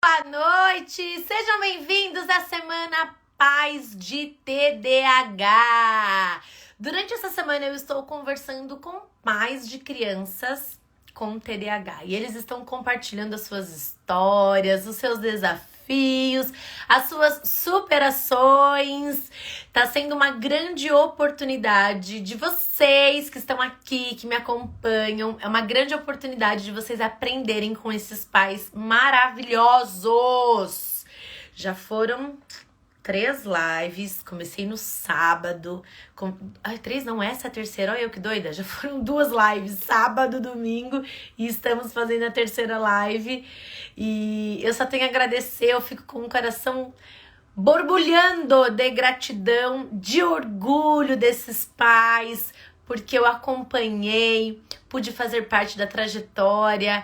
Boa noite! Sejam bem-vindos à Semana Paz de TDAH. Durante essa semana eu estou conversando com pais de crianças com TDAH e eles estão compartilhando as suas histórias, os seus desafios, as suas superações. Tá sendo uma grande oportunidade de vocês que estão aqui, que me acompanham. É uma grande oportunidade de vocês aprenderem com esses pais maravilhosos. Já foram 3 lives, comecei no sábado. Ai, 3 não, essa é a terceira, olha eu que doida. Já foram 2 lives, sábado, domingo, e estamos fazendo a terceira live. E eu só tenho a agradecer, eu fico com o coração borbulhando de gratidão, de orgulho desses pais, porque eu acompanhei, pude fazer parte da trajetória,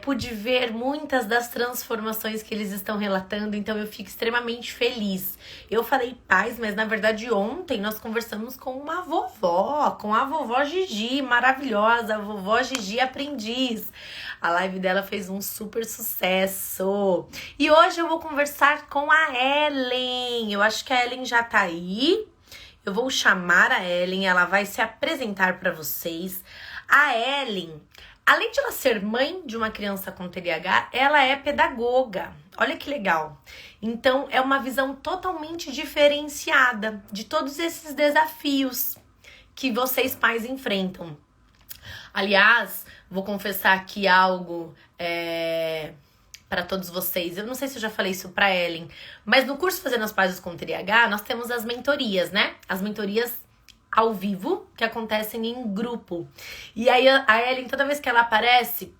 pude ver muitas das transformações que eles estão relatando, então eu fico extremamente feliz. Eu falei pais, mas na verdade ontem nós conversamos com uma vovó, com a vovó Gigi, maravilhosa, a vovó Gigi Aprendiz. A live dela fez um super sucesso. E hoje eu vou conversar com a Ellen. Eu acho que a Ellen já tá aí. Eu vou chamar a Ellen, ela vai se apresentar para vocês. A Ellen, além de ela ser mãe de uma criança com TDAH, ela é pedagoga. Olha que legal. Então, é uma visão totalmente diferenciada de todos esses desafios que vocês pais enfrentam. Aliás, vou confessar aqui algo para todos vocês. Eu não sei se eu já falei isso para Ellen, mas no curso Fazendo as Pazes com TDAH, nós temos as mentorias, né? As mentorias ao vivo, que acontecem em grupo. E aí a Ellen, toda vez que ela aparece,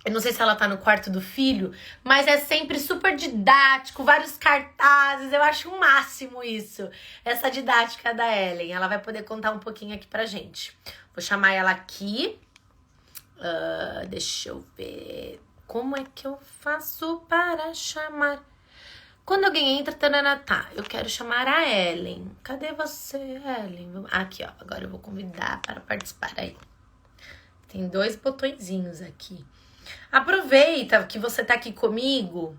eu não sei se ela tá no quarto do filho, mas é sempre super didático, vários cartazes, eu acho o máximo isso, essa didática da Ellen. Ela vai poder contar um pouquinho aqui pra gente. Vou chamar ela aqui. Deixa eu ver. Como é que eu faço para chamar? Quando alguém entra, tá, eu quero chamar a Ellen. Cadê você, Ellen? Aqui, ó, agora eu vou convidar para participar aí. Tem 2 botõezinhos aqui. Aproveita que você tá aqui comigo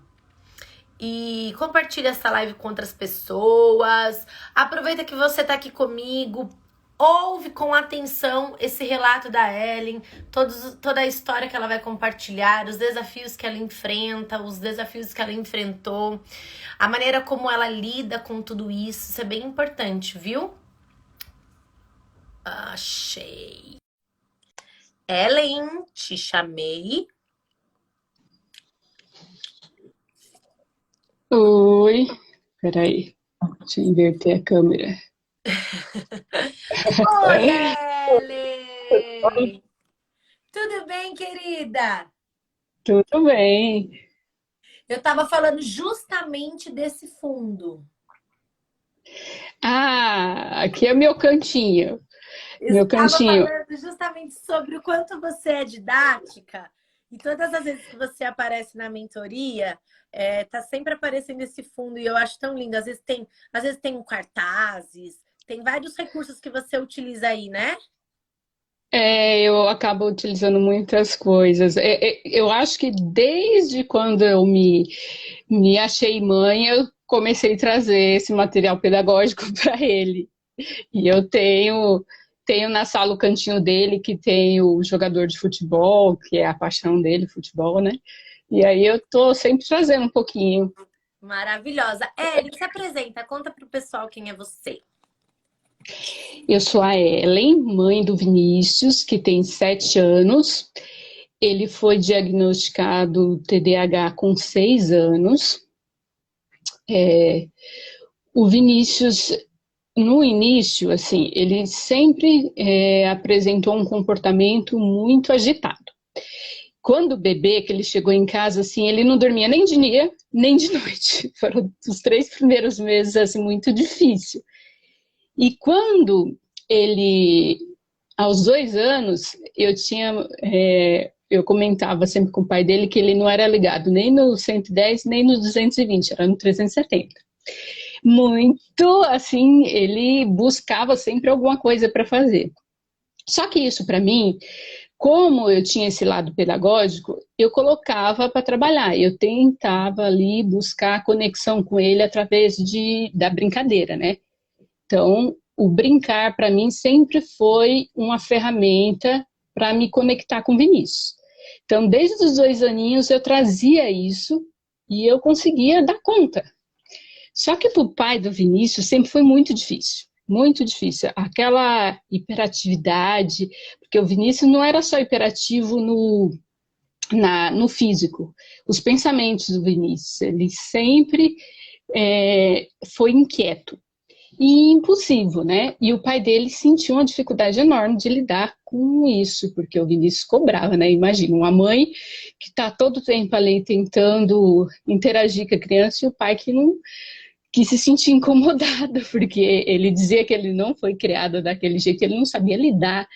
e compartilha essa live com outras pessoas. Aproveita que você tá aqui comigo. Ouve com atenção esse relato da Ellen, toda a história que ela vai compartilhar, os desafios que ela enfrenta, os desafios que ela enfrentou, a maneira como ela lida com tudo isso. Isso é bem importante, viu? Achei. Ellen, te chamei. Oi, peraí, deixa eu inverter a câmera. Oi, Ellen! Tudo bem, querida? Tudo bem. Eu tava falando justamente desse fundo. Aqui é meu cantinho. Meu Estava cantinho. falando justamente sobre o quanto você é didática e todas as vezes que você aparece na mentoria, tá sempre aparecendo esse fundo e eu acho tão lindo. Às vezes tem cartazes, tem vários recursos que você utiliza aí, né? Eu acabo utilizando muitas coisas. Eu acho que desde quando eu me achei mãe, eu comecei a trazer esse material pedagógico para ele. E eu tenho na sala o cantinho dele, que tem o jogador de futebol, que é a paixão dele, futebol, né? E aí eu tô sempre trazendo um pouquinho. Maravilhosa. Ellen, se apresenta, conta pro pessoal quem é você. Eu sou a Ellen, mãe do Vinícius, que tem 7 anos. Ele foi diagnosticado TDAH com 6 anos. O Vinícius, no início, assim, ele sempre apresentou um comportamento muito agitado. Quando bebê, que ele chegou em casa, assim, ele não dormia nem de dia, nem de noite. Foram os 3 primeiros meses, assim, muito difícil. E quando ele, aos 2 anos, eu comentava sempre com o pai dele que ele não era ligado nem no 110, nem no 220, era no 370. Muito, assim, ele buscava sempre alguma coisa para fazer. Só que isso, para mim, como eu tinha esse lado pedagógico, eu colocava para trabalhar. Eu tentava ali buscar conexão com ele através da brincadeira, né? Então, o brincar para mim sempre foi uma ferramenta para me conectar com o Vinícius. Então, desde os 2 aninhos eu trazia isso e eu conseguia dar conta. Só que para o pai do Vinícius sempre foi muito difícil. Muito difícil. Aquela hiperatividade, porque o Vinícius não era só hiperativo no físico. Os pensamentos do Vinícius, ele sempre foi inquieto e impulsivo, né? E o pai dele sentiu uma dificuldade enorme de lidar com isso, porque o Vinícius cobrava, né? Imagina, uma mãe que está todo o tempo ali tentando interagir com a criança e o pai que se sentia incomodado, porque ele dizia que ele não foi criado daquele jeito, ele não sabia lidar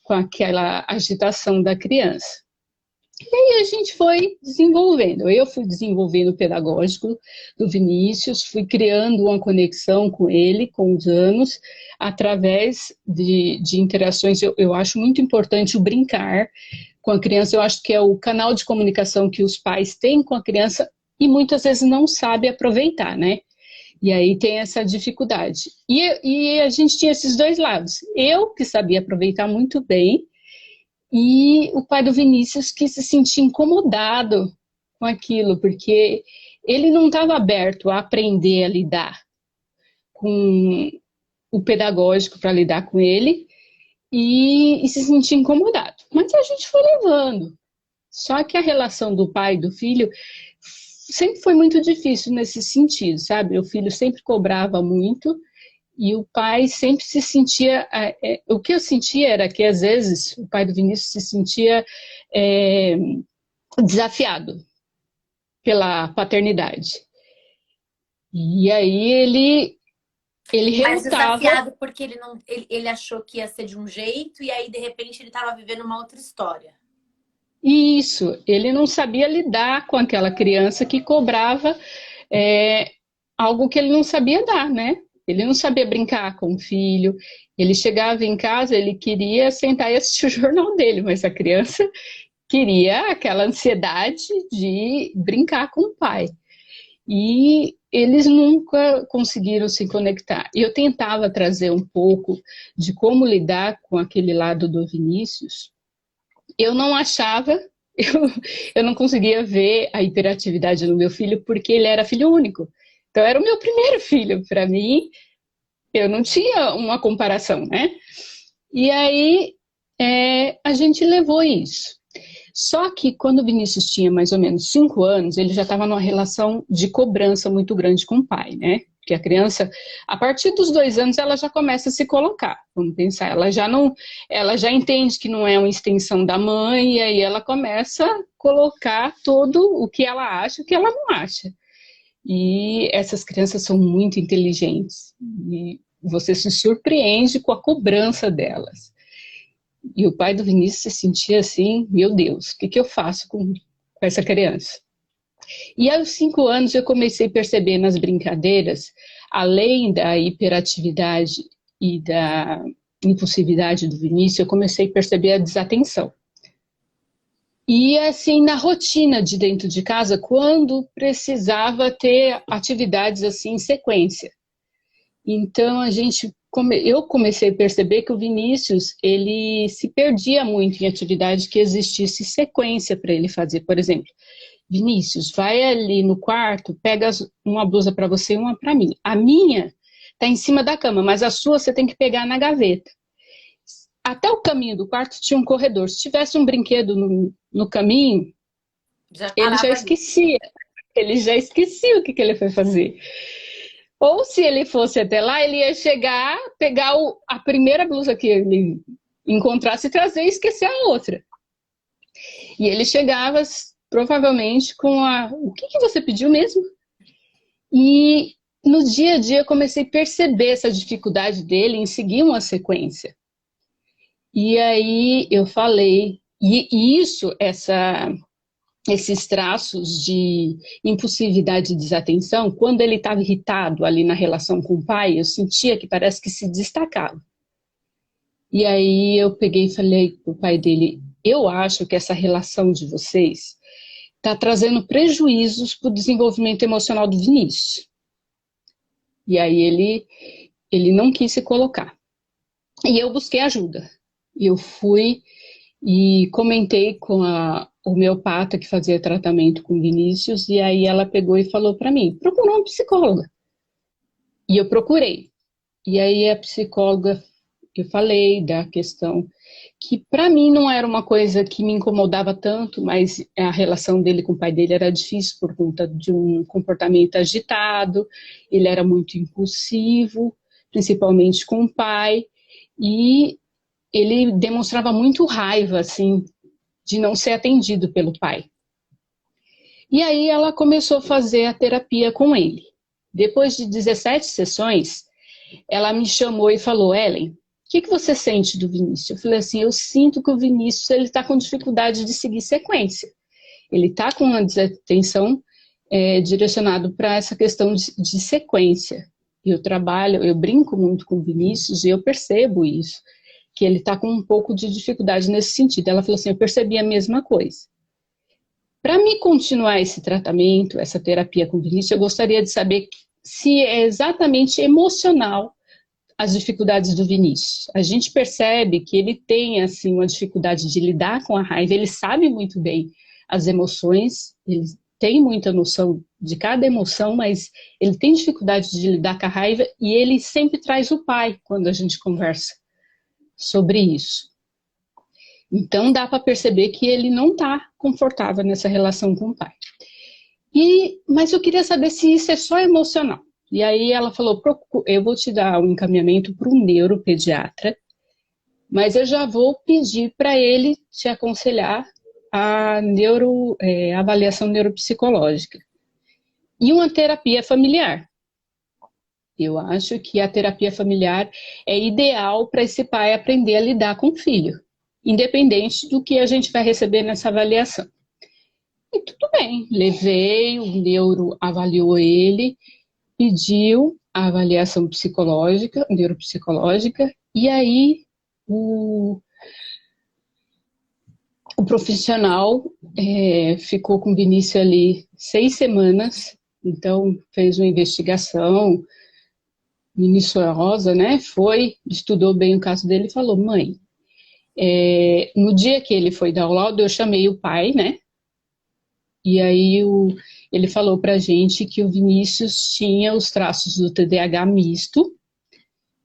com aquela agitação da criança. E aí a gente foi desenvolvendo. Eu fui desenvolvendo o pedagógico do Vinícius, fui criando uma conexão com ele com os anos, através de interações. Eu acho muito importante o brincar com a criança. Eu acho que é o canal de comunicação que os pais têm com a criança e muitas vezes não sabem aproveitar, né? E aí tem essa dificuldade. E a gente tinha esses dois lados. Eu, que sabia aproveitar muito bem, e o pai do Vinícius que se sentia incomodado com aquilo, porque ele não estava aberto a aprender a lidar com o pedagógico para lidar com ele e se sentia incomodado. Mas a gente foi levando. Só que a relação do pai e do filho sempre foi muito difícil nesse sentido, sabe? O filho sempre cobrava muito e o pai sempre se sentia... o que eu sentia era que, às vezes, o pai do Vinícius se sentia desafiado pela paternidade. E aí ele Mas relutava... desafiado porque ele achou que ia ser de um jeito e aí, de repente, ele estava vivendo uma outra história. Isso, ele não sabia lidar com aquela criança que cobrava algo que ele não sabia dar, né? Ele não sabia brincar com o filho, ele chegava em casa, ele queria sentar e assistir o jornal dele, mas a criança queria aquela ansiedade de brincar com o pai. E eles nunca conseguiram se conectar. Eu tentava trazer um pouco de como lidar com aquele lado do Vinícius. Eu não achava, eu não conseguia ver a hiperatividade no meu filho porque ele era filho único. Então era o meu primeiro filho, para mim, eu não tinha uma comparação, né? E aí a gente levou isso. Só que quando o Vinícius tinha mais ou menos 5 anos, ele já estava numa relação de cobrança muito grande com o pai, né? Porque a criança, a partir dos 2 anos, ela já começa a se colocar. Vamos pensar, ela já entende que não é uma extensão da mãe, e aí ela começa a colocar todo o que ela acha e o que ela não acha. E essas crianças são muito inteligentes. E você se surpreende com a cobrança delas. E o pai do Vinícius se sentia assim, meu Deus, o que eu faço com essa criança? E aos 5 anos eu comecei a perceber nas brincadeiras, além da hiperatividade e da impulsividade do Vinícius, eu comecei a perceber a desatenção. E assim, na rotina de dentro de casa, quando precisava ter atividades assim em sequência. Então eu comecei a perceber que o Vinícius, ele se perdia muito em atividade que existisse sequência para ele fazer. Por exemplo, Vinícius, vai ali no quarto, pega uma blusa para você e uma para mim. A minha está em cima da cama, mas a sua você tem que pegar na gaveta. Até o caminho do quarto tinha um corredor. Se tivesse um brinquedo no caminho, ele já esquecia. Ele já esquecia o que ele foi fazer. Ou se ele fosse até lá, ele ia chegar, pegar a primeira blusa que ele encontrasse e trazer e esquecer a outra. E ele chegava provavelmente com o que você pediu mesmo? E no dia a dia eu comecei a perceber essa dificuldade dele em seguir uma sequência. E aí eu falei, esses traços de impulsividade e desatenção, quando ele estava irritado ali na relação com o pai, eu sentia que parece que se destacava. E aí eu peguei e falei pro pai dele, Eu acho que essa relação de vocês está trazendo prejuízos para o desenvolvimento emocional do Vinícius. E aí ele não quis se colocar. E eu busquei ajuda. Eu fui e comentei com a homeopata que fazia tratamento com Vinícius, e aí ela pegou e falou para mim, procura uma psicóloga. E eu procurei. E aí a psicóloga, eu falei da questão que para mim não era uma coisa que me incomodava tanto, mas a relação dele com o pai dele era difícil por conta de um comportamento agitado, ele era muito impulsivo, principalmente com o pai, e ele demonstrava muito raiva, assim, de não ser atendido pelo pai. E aí ela começou a fazer a terapia com ele. Depois de 17 sessões, ela me chamou e falou, Ellen, o que você sente do Vinícius? Eu falei assim, eu sinto que o Vinícius está com dificuldade de seguir sequência. Ele está com uma desatenção direcionado para essa questão de sequência. Eu brinco muito com o Vinícius e eu percebo isso, que ele está com um pouco de dificuldade nesse sentido. Ela falou assim, eu percebi a mesma coisa. Para me continuar esse tratamento, essa terapia com o Vinícius, eu gostaria de saber se é exatamente emocional as dificuldades do Vinícius. A gente percebe que ele tem assim uma dificuldade de lidar com a raiva, ele sabe muito bem as emoções, ele tem muita noção de cada emoção, mas ele tem dificuldade de lidar com a raiva e ele sempre traz o pai quando a gente conversa sobre isso. Então dá para perceber que ele não está confortável nessa relação com o pai. Mas eu queria saber se isso é só emocional. E aí ela falou, eu vou te dar um encaminhamento para um neuropediatra, mas eu já vou pedir para ele te aconselhar a avaliação neuropsicológica. E uma terapia familiar. Eu acho que a terapia familiar é ideal para esse pai aprender a lidar com o filho, independente do que a gente vai receber nessa avaliação. E tudo bem, levei, o neuro avaliou ele, pediu a avaliação psicológica, neuropsicológica, e aí o profissional ficou com o Vinícius ali 6 semanas, então fez uma investigação minuciosa, né? Estudou bem o caso dele e falou, mãe, no dia que ele foi dar o laudo, eu chamei o pai, né? E aí ele falou pra gente que o Vinícius tinha os traços do TDAH misto,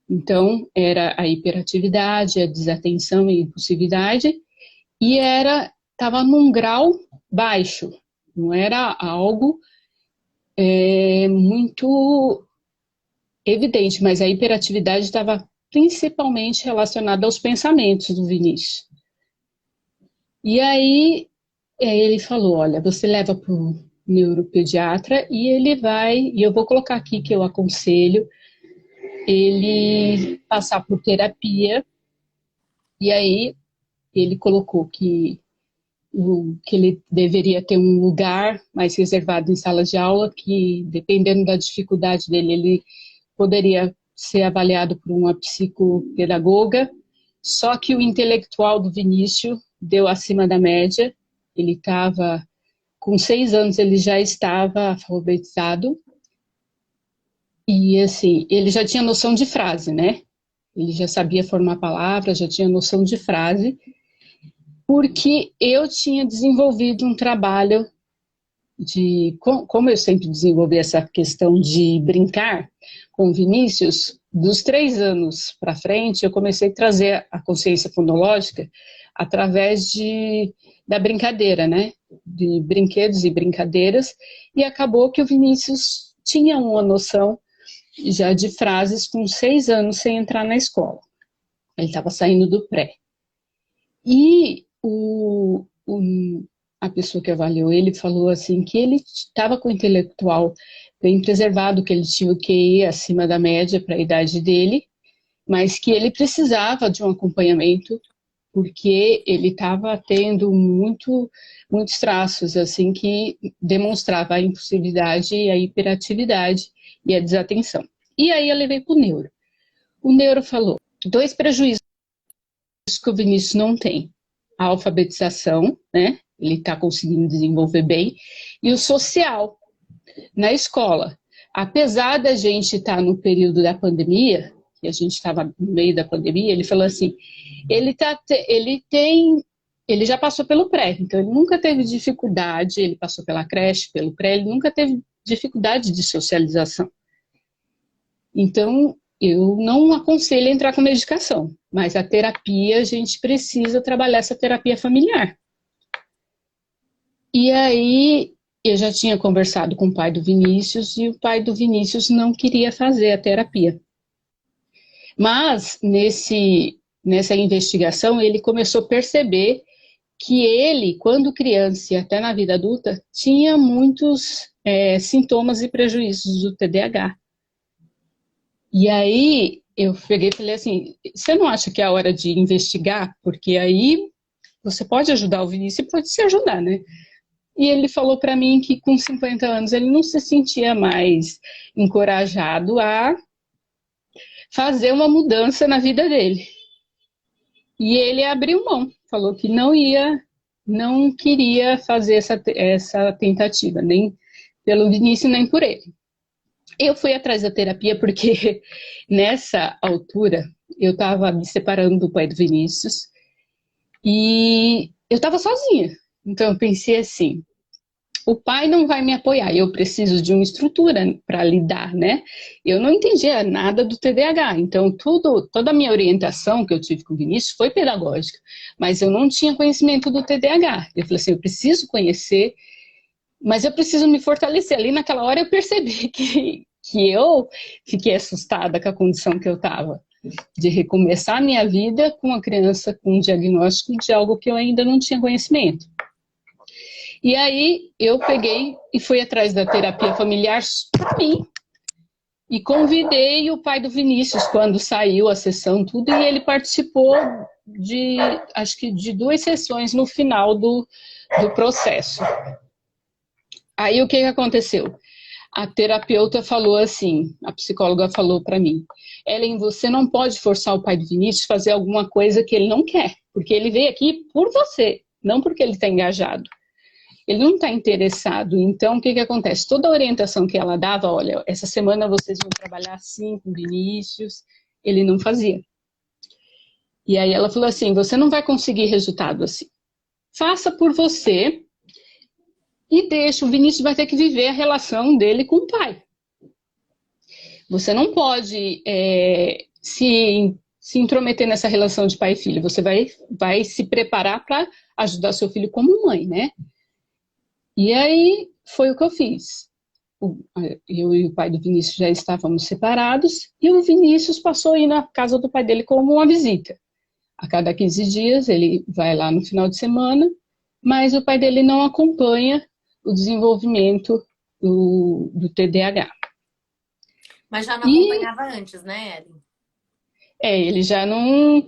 então era a hiperatividade, a desatenção e a impulsividade, e estava num grau baixo, não era algo muito evidente, mas a hiperatividade estava principalmente relacionada aos pensamentos do Vinícius. E aí ele falou, olha, você leva para o neuropediatra e e eu vou colocar aqui que eu aconselho ele passar por terapia, e aí ele colocou que ele deveria ter um lugar mais reservado em sala de aula, que dependendo da dificuldade dele, ele poderia ser avaliado por uma psicopedagoga, só que o intelectual do Vinícius deu acima da média, ele estava, com 6 anos ele já estava alfabetizado, e assim, ele já tinha noção de frase, né? Ele já sabia formar palavras, já tinha noção de frase, porque eu tinha desenvolvido um trabalho como eu sempre desenvolvi essa questão de brincar com o Vinícius, dos 3 anos para frente, eu comecei a trazer a consciência fonológica através da brincadeira, né? De brinquedos e brincadeiras, e acabou que o Vinícius tinha uma noção já de frases com 6 anos sem entrar na escola. Ele estava saindo do pré. E a pessoa que avaliou ele falou assim que ele estava com o intelectual bem preservado, que ele tinha o QI acima da média para a idade dele, mas que ele precisava de um acompanhamento porque ele estava tendo muitos traços assim que demonstrava a impulsividade, a hiperatividade e a desatenção. E aí eu levei para o neuro. O neuro falou 2 prejuízos que o Vinícius não tem. a alfabetização, né? Ele está conseguindo desenvolver bem, e o social na escola. Apesar da gente estar no período da pandemia, que a gente estava no meio da pandemia, ele falou assim, ele já passou pelo pré, então ele nunca teve dificuldade, ele passou pela creche, pelo pré, ele nunca teve dificuldade de socialização. Então, eu não aconselho a entrar com medicação, mas a terapia, a gente precisa trabalhar essa terapia familiar. E aí, eu já tinha conversado com o pai do Vinícius, e o pai do Vinícius não queria fazer a terapia. Mas, nessa investigação, ele começou a perceber que ele, quando criança e até na vida adulta, tinha muitos sintomas e prejuízos do TDAH. E aí, eu peguei e falei assim, você não acha que é a hora de investigar? Porque aí você pode ajudar o Vinícius e pode se ajudar, né? E ele falou para mim que com 50 anos ele não se sentia mais encorajado a fazer uma mudança na vida dele. E ele abriu mão, falou que não queria fazer essa tentativa, nem pelo Vinícius, nem por ele. Eu fui atrás da terapia porque nessa altura eu estava me separando do pai do Vinícius e eu estava sozinha. Então eu pensei assim, o pai não vai me apoiar, eu preciso de uma estrutura para lidar, né? Eu não entendia nada do TDAH, então toda a minha orientação que eu tive com o Vinícius foi pedagógica, mas eu não tinha conhecimento do TDAH. Eu falei assim, eu preciso conhecer, mas eu preciso me fortalecer. Ali naquela hora eu percebi que eu fiquei assustada com a condição que eu estava, de recomeçar a minha vida com uma criança com um diagnóstico de algo que eu ainda não tinha conhecimento. E aí eu peguei e fui atrás da terapia familiar para mim. E convidei o pai do Vinícius quando saiu a sessão, tudo, e ele participou acho que de 2 sessões no final do processo. Aí o que aconteceu? A terapeuta falou assim, a psicóloga falou para mim, Ellen, você não pode forçar o pai do Vinícius a fazer alguma coisa que ele não quer, porque ele veio aqui por você, não porque ele está engajado. Ele não está interessado, então o que acontece? Toda a orientação que ela dava, olha, essa semana vocês vão trabalhar assim com o Vinícius, ele não fazia. E aí ela falou assim, você não vai conseguir resultado assim. Faça por você e deixa, o Vinícius vai ter que viver a relação dele com o pai. Você não pode se intrometer nessa relação de pai e filho, você vai se preparar para ajudar seu filho como mãe, né? E aí foi o que eu fiz. Eu e o pai do Vinícius já estávamos separados e o Vinícius passou a ir na casa do pai dele como uma visita. A cada 15 dias ele vai lá no final de semana, mas o pai dele não acompanha o desenvolvimento do TDAH. Mas já não acompanhava antes, né, Ellen? Ele já não...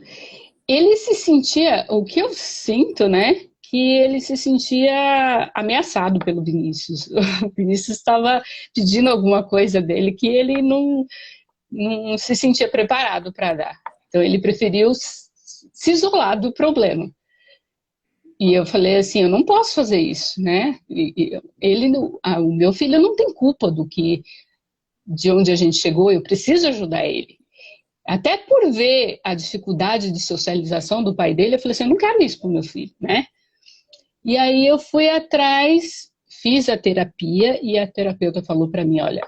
Ele se sentia, o que eu sinto, né? Que ele se sentia ameaçado pelo Vinícius. O Vinícius estava pedindo alguma coisa dele que ele não se sentia preparado para dar. Então ele preferiu se isolar do problema. E eu falei assim, eu não posso fazer isso, né? O meu filho não tem culpa de onde a gente chegou, eu preciso ajudar ele. Até por ver a dificuldade de socialização do pai dele, eu falei assim, eu não quero isso para o meu filho, né? E aí eu fui atrás, fiz a terapia e a terapeuta falou para mim, olha,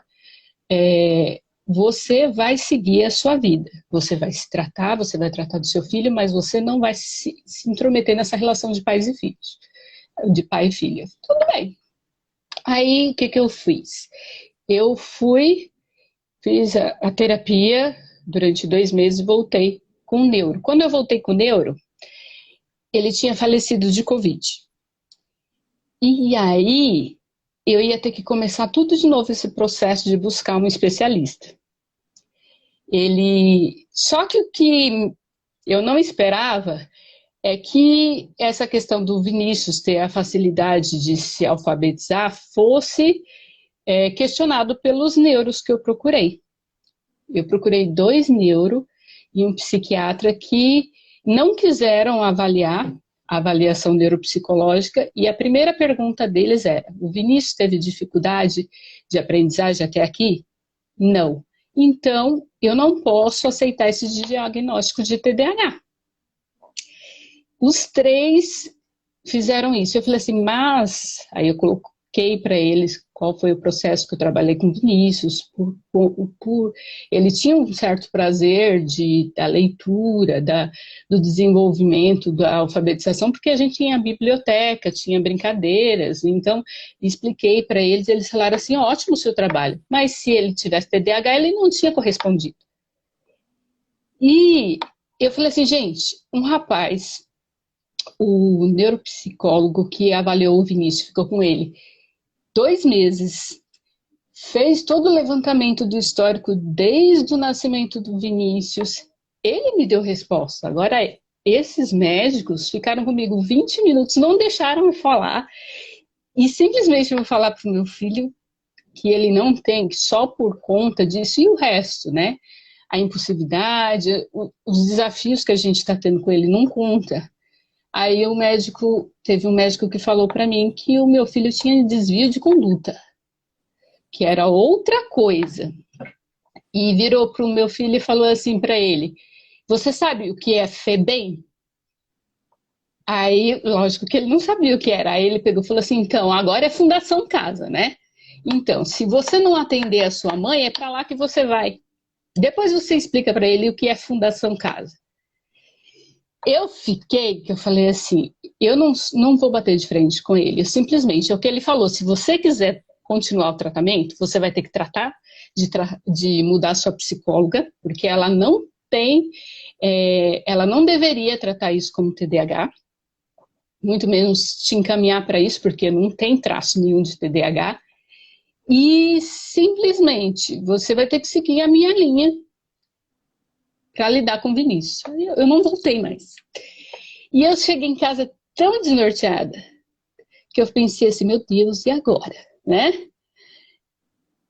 você vai seguir a sua vida, você vai se tratar, você vai tratar do seu filho, mas você não vai se intrometer nessa relação de pais e filhos, de pai e filha. Tudo bem. Aí o que eu fiz? Eu fiz a terapia durante 2 meses e voltei com o neuro. Quando eu voltei com o neuro, ele tinha falecido de Covid. E aí, eu ia ter que começar tudo de novo esse processo de buscar um especialista. Só que o que eu não esperava é que essa questão do Vinícius ter a facilidade de se alfabetizar fosse questionado pelos neuros que eu procurei. Eu procurei 2 neuro e um psiquiatra que não quiseram avaliar avaliação neuropsicológica, e a primeira pergunta deles era: o Vinícius teve dificuldade de aprendizagem até aqui? Não. Então, eu não posso aceitar esse diagnóstico de TDAH. Os três fizeram isso. Eu falei assim, mas... Aí eu coloquei para eles qual foi o processo que eu trabalhei com o Vinícius. Ele tinha um certo prazer da leitura, do desenvolvimento, da alfabetização, porque a gente tinha biblioteca, tinha brincadeiras. Então, expliquei para eles, eles falaram assim, ótimo o seu trabalho. Mas se ele tivesse TDAH, ele não tinha correspondido. E eu falei assim, gente, um rapaz... O neuropsicólogo que avaliou o Vinícius ficou com ele 2 meses, fez todo o levantamento do histórico desde o nascimento do Vinícius. Ele me deu resposta. Agora, esses médicos ficaram comigo 20 minutos, não deixaram eu falar, e simplesmente eu vou falar para o meu filho que ele não tem, que só por conta disso, e o resto, né? A impulsividade, os desafios que a gente está tendo com ele não conta. Aí teve um médico que falou para mim que o meu filho tinha desvio de conduta, que era outra coisa. E virou para o meu filho e falou assim para ele, você sabe o que é FEBEM? Aí, lógico que ele não sabia o que era. Aí ele pegou e falou assim, então, agora é Fundação Casa, né? Então, se você não atender a sua mãe, é para lá que você vai. Depois você explica para ele o que é Fundação Casa. Eu falei assim, eu não vou bater de frente com ele, simplesmente, é o que ele falou, se você quiser continuar o tratamento, você vai ter que tratar de mudar sua psicóloga, porque ela não deveria tratar isso como TDAH, muito menos te encaminhar para isso, porque não tem traço nenhum de TDAH, e simplesmente, você vai ter que seguir a minha linha, para lidar com o Vinícius. Eu não voltei mais. E eu cheguei em casa tão desnorteada que eu pensei assim, meu Deus, e agora? Né?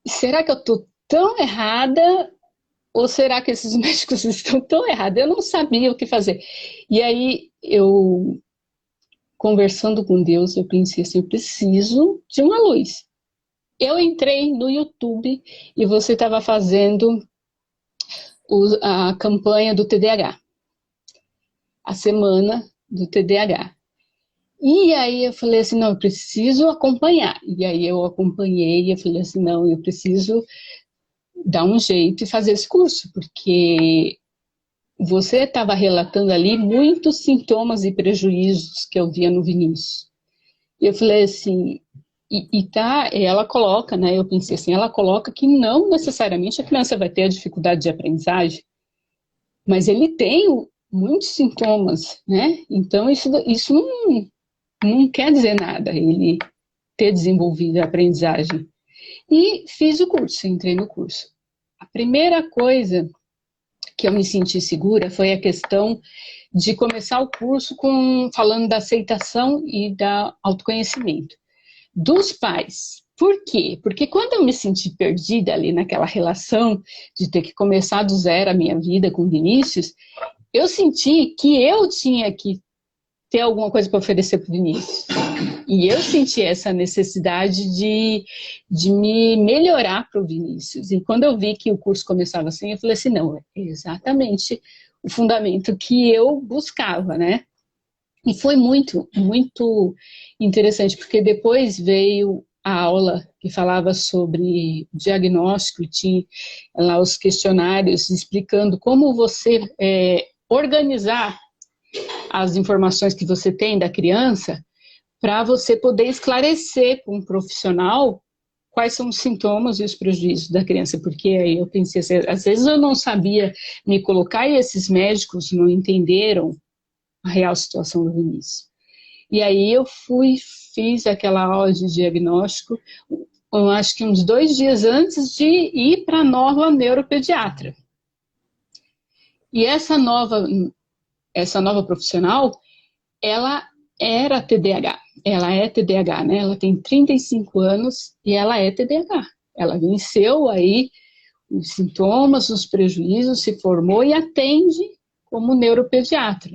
Será que eu estou tão errada ou será que esses médicos estão tão errados? Eu não sabia o que fazer. E aí, eu, conversando com Deus, eu pensei assim, eu preciso de uma luz. Eu entrei no YouTube e você estava fazendo a campanha do TDAH, a semana do TDAH. E aí eu falei assim, não, eu preciso acompanhar. E aí eu acompanhei e eu falei assim, não, eu preciso dar um jeito e fazer esse curso, porque você estava relatando ali muitos sintomas e prejuízos que eu via no Vinícius. E eu falei assim, ela coloca, né, eu pensei assim, ela coloca que não necessariamente a criança vai ter a dificuldade de aprendizagem, mas ele tem muitos sintomas, né, então isso não quer dizer nada, ele ter desenvolvido a aprendizagem. E fiz o curso, entrei no curso. A primeira coisa que eu me senti segura foi a questão de começar o curso falando da aceitação e da autoconhecimento dos pais. Por quê? Porque quando eu me senti perdida ali naquela relação de ter que começar do zero a minha vida com o Vinícius, eu senti que eu tinha que ter alguma coisa para oferecer para o Vinícius. E eu senti essa necessidade de me melhorar para o Vinícius. E quando eu vi que o curso começava assim, eu falei assim, não, é exatamente o fundamento que eu buscava, né? E foi muito, muito interessante, porque depois veio a aula que falava sobre diagnóstico, tinha lá os questionários explicando como você organizar as informações que você tem da criança para você poder esclarecer para um profissional quais são os sintomas e os prejuízos da criança, porque aí eu pensei assim, às vezes eu não sabia me colocar e esses médicos não entenderam a real situação do Vinícius. E aí eu fiz aquela aula de diagnóstico, eu acho que uns 2 dias antes de ir para a nova neuropediatra. E essa nova profissional, ela era TDAH, ela é TDAH, né? Ela tem 35 anos e ela é TDAH. Ela venceu aí os sintomas, os prejuízos, se formou e atende como neuropediatra.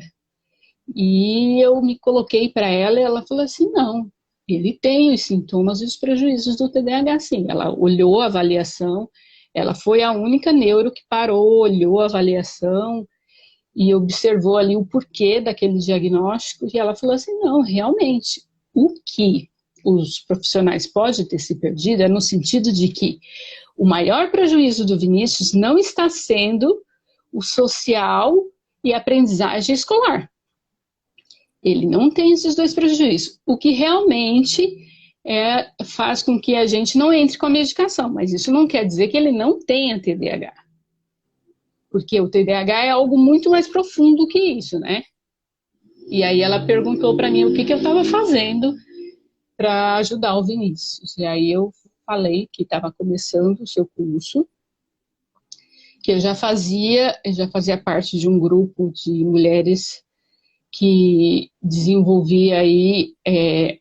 E eu me coloquei para ela e ela falou assim, não, ele tem os sintomas e os prejuízos do TDAH, sim. Ela olhou a avaliação, ela foi a única neuro que parou, olhou a avaliação e observou ali o porquê daquele diagnóstico, e ela falou assim, não, realmente, o que os profissionais podem ter se perdido é no sentido de que o maior prejuízo do Vinícius não está sendo o social e a aprendizagem escolar. Ele não tem esses dois prejuízos. O que realmente faz com que a gente não entre com a medicação, mas isso não quer dizer que ele não tenha TDAH. Porque o TDAH é algo muito mais profundo que isso, né? E aí ela perguntou para mim o que eu estava fazendo para ajudar o Vinícius. E aí eu falei que estava começando o seu curso, que eu já fazia parte de um grupo de mulheres que desenvolvia aí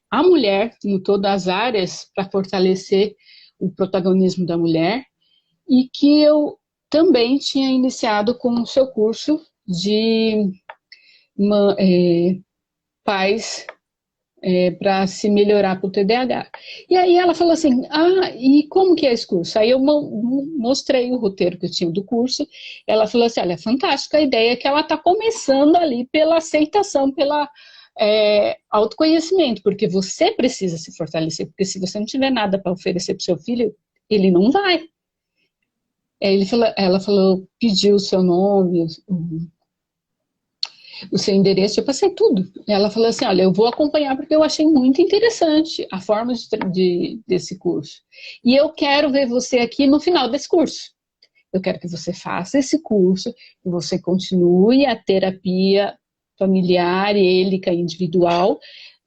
a mulher em todas as áreas para fortalecer o protagonismo da mulher, e que eu também tinha iniciado com o seu curso de pais para se melhorar para o TDAH. E aí ela falou assim, e como que é esse curso? Aí eu mostrei o roteiro que eu tinha do curso, ela falou assim, olha, é fantástica a ideia que ela está começando ali pela aceitação, pela autoconhecimento, porque você precisa se fortalecer, porque se você não tiver nada para oferecer para o seu filho, ele não vai. Ela falou, pediu o seu nome, o seu endereço, eu passei tudo. Ela falou assim, olha, eu vou acompanhar porque eu achei muito interessante a forma desse curso. E eu quero ver você aqui no final desse curso. Eu quero que você faça esse curso, que você continue a terapia familiar, élica, individual,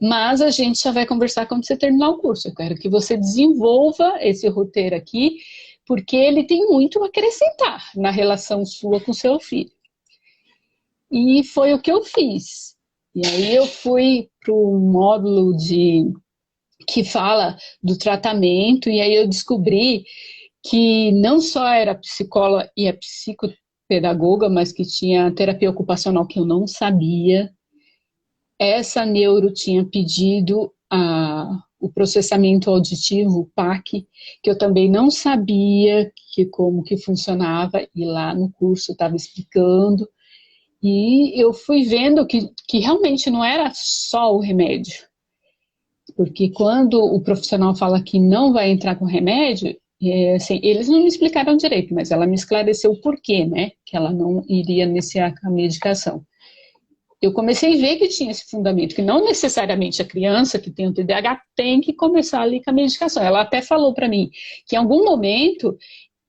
mas a gente já vai conversar quando você terminar o curso. Eu quero que você desenvolva esse roteiro aqui, porque ele tem muito a acrescentar na relação sua com seu filho. E foi o que eu fiz. E aí eu fui para o módulo que fala do tratamento, e aí eu descobri que não só era psicóloga e a psicopedagoga, mas que tinha terapia ocupacional que eu não sabia. Essa neuro tinha pedido o processamento auditivo, o PAC, que eu também não sabia como que funcionava, e lá no curso estava explicando. E eu fui vendo que realmente não era só o remédio. Porque quando o profissional fala que não vai entrar com remédio, assim, eles não me explicaram direito, mas ela me esclareceu o porquê, né? Que ela não iria iniciar com a medicação. Eu comecei a ver que tinha esse fundamento, que não necessariamente a criança que tem o TDAH tem que começar ali com a medicação. Ela até falou para mim que em algum momento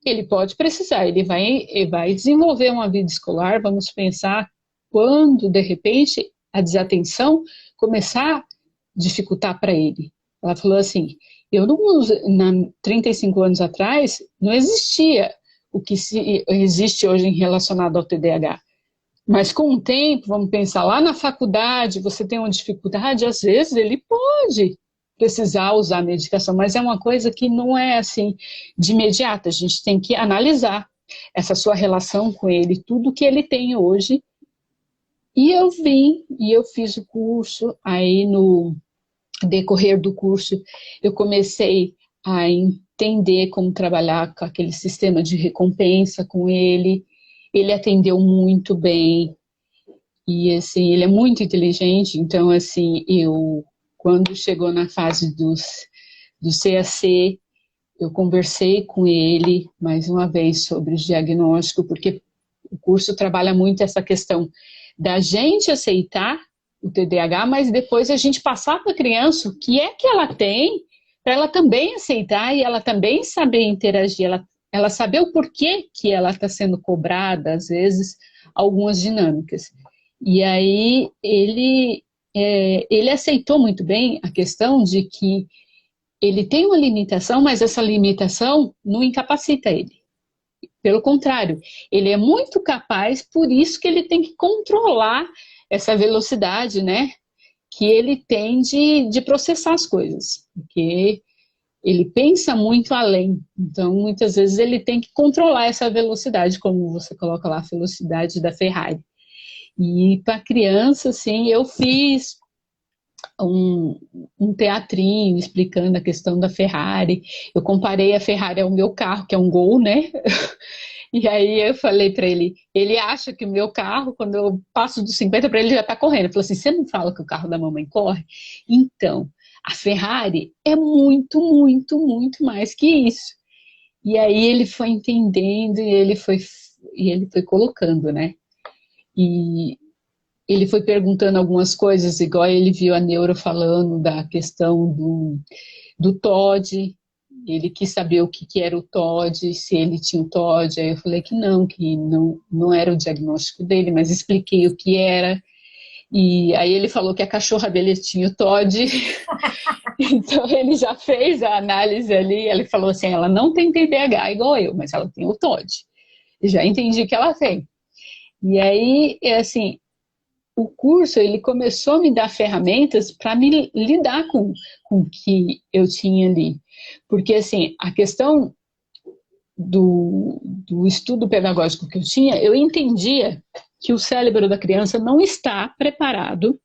ele pode precisar, ele vai desenvolver uma vida escolar, vamos pensar quando, de repente, a desatenção começar a dificultar para ele. Ela falou assim, 35 anos atrás, não existia o que existe hoje relacionado ao TDAH. Mas com o tempo, vamos pensar, lá na faculdade, você tem uma dificuldade, às vezes ele pode precisar usar medicação, mas é uma coisa que não é assim de imediato, a gente tem que analisar essa sua relação com ele, tudo que ele tem hoje. E eu vim, e eu fiz o curso, aí no decorrer do curso eu comecei a entender como trabalhar com aquele sistema de recompensa com ele atendeu muito bem, e assim, ele é muito inteligente, então assim, quando chegou na fase do CAC, eu conversei com ele mais uma vez sobre o diagnóstico, porque o curso trabalha muito essa questão da gente aceitar o TDAH, mas depois a gente passar para a criança o que é que ela tem, para ela também aceitar e ela também saber interagir, ela saber o porquê que ela está sendo cobrada, às vezes, algumas dinâmicas. E aí ele aceitou muito bem a questão de que ele tem uma limitação, mas essa limitação não incapacita ele. Pelo contrário, ele é muito capaz, por isso que ele tem que controlar essa velocidade, né, que ele tem de processar as coisas, porque ele pensa muito além, então muitas vezes ele tem que controlar essa velocidade, como você coloca lá, a velocidade da Ferrari. E para criança, assim, eu fiz um teatrinho explicando a questão da Ferrari. Eu comparei a Ferrari ao meu carro, que é um Gol, né? E aí eu falei para ele, ele acha que o meu carro, quando eu passo dos 50 para ele, já está correndo. Ele falou assim, você não fala que o carro da mamãe corre? Então, a Ferrari é muito, muito, muito mais que isso. E aí ele foi entendendo e ele foi colocando, né? E ele foi perguntando algumas coisas, igual ele viu a Neuro falando da questão do TOD, ele quis saber o que era o TOD, se ele tinha o TOD, aí eu falei que não era o diagnóstico dele, mas expliquei o que era, e aí ele falou que a cachorra dele tinha o TOD, então ele já fez a análise ali, ele falou assim, ela não tem TDAH igual eu, mas ela tem o TOD, já entendi que ela tem. E aí, assim, o curso, ele começou a me dar ferramentas para me lidar com o que eu tinha ali. Porque, assim, a questão do estudo pedagógico que eu tinha, eu entendia que o cérebro da criança não está preparado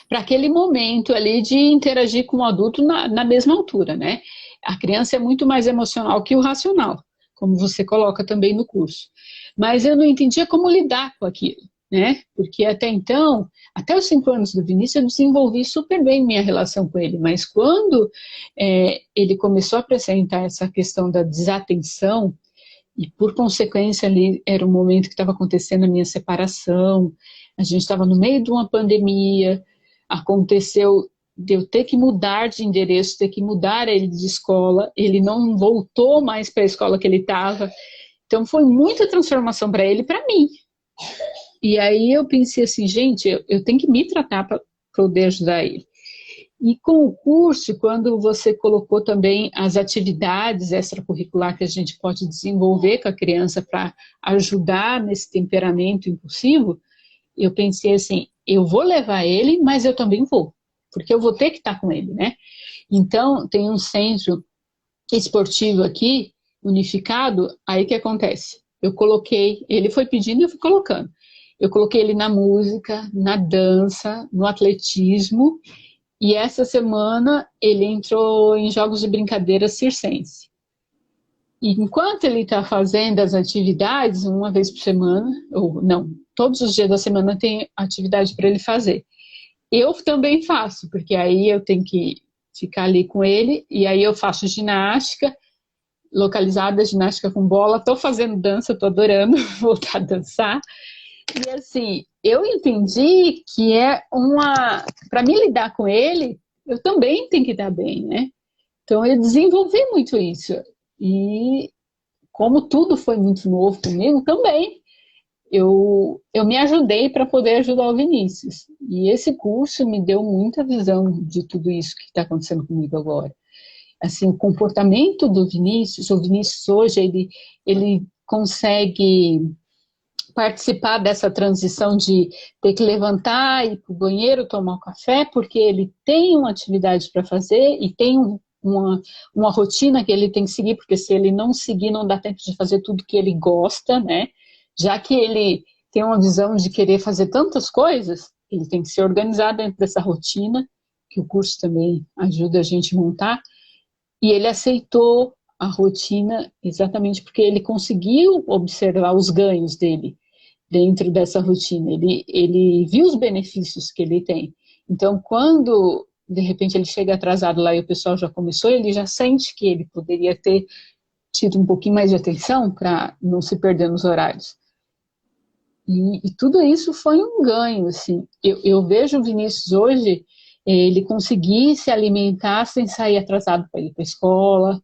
para aquele momento ali de interagir com o adulto na mesma altura, né? A criança é muito mais emocional que o racional, como você coloca também no curso. Mas eu não entendia como lidar com aquilo, né? Porque até então, até os 5 anos do Vinícius, eu desenvolvi super bem minha relação com ele, mas quando ele começou a apresentar essa questão da desatenção, e por consequência ali era o momento que estava acontecendo a minha separação, a gente estava no meio de uma pandemia, aconteceu de eu ter que mudar de endereço, ter que mudar ele de escola, ele não voltou mais para a escola que ele estava, então foi muita transformação para ele e para mim. E aí eu pensei assim, gente, eu tenho que me tratar para poder ajudar ele. E com o curso, quando você colocou também as atividades extracurricular que a gente pode desenvolver com a criança para ajudar nesse temperamento impulsivo, eu pensei assim, eu vou levar ele, mas eu também vou, porque eu vou ter que estar com ele, né? Então, tem um centro esportivo aqui, unificado, aí o que acontece? Eu coloquei, ele foi pedindo e eu fui colocando. Eu coloquei ele na música, na dança, no atletismo, e essa semana ele entrou em jogos de brincadeira circense. E enquanto ele está fazendo as atividades, uma vez por semana, ou não, todos os dias da semana tem atividade para ele fazer. Eu também faço, porque aí eu tenho que ficar ali com ele, e aí eu faço ginástica, localizada, ginástica com bola, estou fazendo dança, estou adorando voltar a dançar. E assim, eu entendi que para mim lidar com ele, eu também tenho que estar bem, né? Então eu desenvolvi muito isso. E como tudo foi muito novo comigo, também eu me ajudei para poder ajudar o Vinícius. E esse curso me deu muita visão de tudo isso que está acontecendo comigo agora. Assim, o comportamento do Vinícius, o Vinícius hoje, ele consegue participar dessa transição de ter que levantar, ir para o banheiro, tomar um café, porque ele tem uma atividade para fazer e tem uma rotina que ele tem que seguir, porque se ele não seguir, não dá tempo de fazer tudo que ele gosta, né? Já que ele tem uma visão de querer fazer tantas coisas, ele tem que se organizar dentro dessa rotina, que o curso também ajuda a gente a montar, e ele aceitou a rotina exatamente porque ele conseguiu observar os ganhos dele dentro dessa rotina, ele viu os benefícios que ele tem. Então, quando de repente ele chega atrasado lá e o pessoal já começou, ele já sente que ele poderia ter tido um pouquinho mais de atenção para não se perder nos horários. E tudo isso foi um ganho, assim. Eu vejo o Vinícius hoje, ele conseguir se alimentar sem sair atrasado para ir para a escola.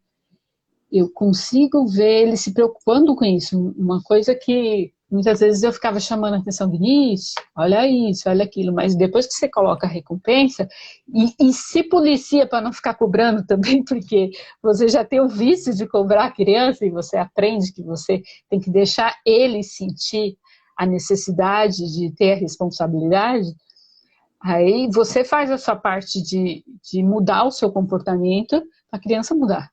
Eu consigo ver ele se preocupando com isso. Uma coisa que muitas vezes eu ficava chamando a atenção, Vinícius, olha isso, olha aquilo, mas depois que você coloca a recompensa e se policia para não ficar cobrando também, porque você já tem o vício de cobrar a criança e você aprende que você tem que deixar ele sentir a necessidade de ter a responsabilidade, aí você faz a sua parte de mudar o seu comportamento para a criança mudar.